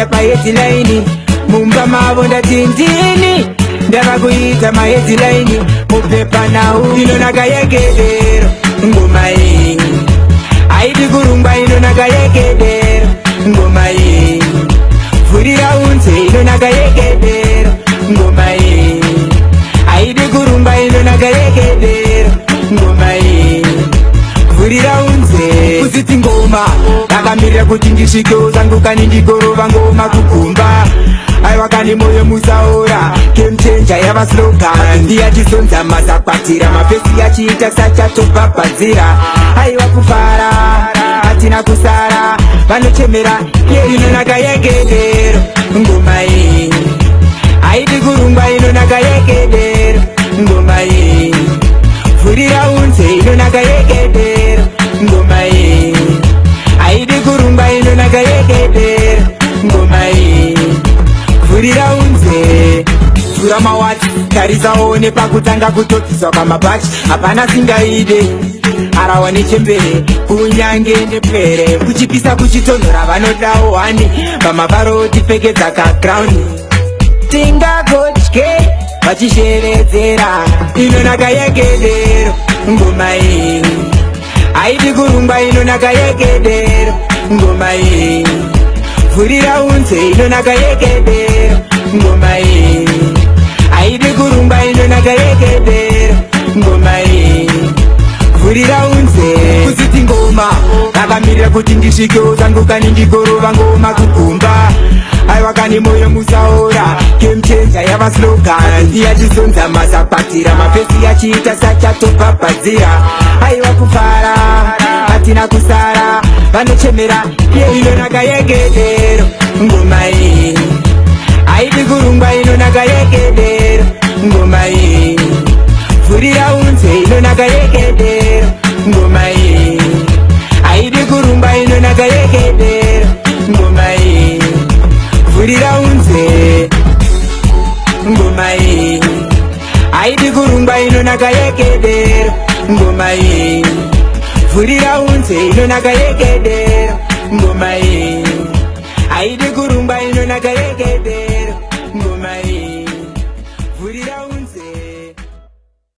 pa headline mumba mavo ndatindini ndava kuita ma headline mupepa nau inonaka yekedero ngoma iyi aidi kurungwa inonaka yekedero ngoma iyi vhurira unze inonaka yekedero ngoma iyi aidi kurungwa inonaka yekedero ngoma iyi vhurira unze kusiti ngoma ndakamirira kuti ndisvikewo zangu kani ndigorova ngoma kugumba aiwa kani moyo musaora game changer yava slogan ndiyachisonza masakwatira mapesi yachiita sachatobhabhadzira aiwa kufara hatina kusara vanochemera inonaka yekedero ngoma iyi aidi kurungwa inonaka yekedero ngoma iyi vhurira unze inonaka yekedero ngoma iyi aidi kurungwa inonaka yekedero ngoma iyi vhurira unze vhura mawati tarisaone pakutanga kutopfiswa kwamabhachi hapana singaide arawa nechembere kunyange nepere kuchipisa kuchitonhora vanodawo hwani pamavaro tipfekedza kagraundi tingagotye vachisheredzera inonaka yekedero ngoma iyi aidi kurungwa inonaka yekedero ngoma iyi vhurira unze inonaka yekedero ngoma iyi aidi kurungwa inonaka yekedero ngoma iyi vhurira unze kusiti ngoma ndakamirira kuti ndisvikewo zangu kani ndigorova ngoma kugumba aiwa kani moyo musaora game changer yava slogan ndiyachisonza masakwatira mapesi yachiita sachatobhabhadzira aiwa kufara hatina kusara vanochemera inonaka yekedero ngoma iyi aidi kurungwa inonaka yekedero ngoma iyi vhurira unze inonaka yekedero ngoma iyi aidi kurungwa inonaka yekedero ngoma iyi vhurira unze ngoma iyi aidi kurungwa inonaka yekedero ngoma iyi vhurira unze inonaka yekedero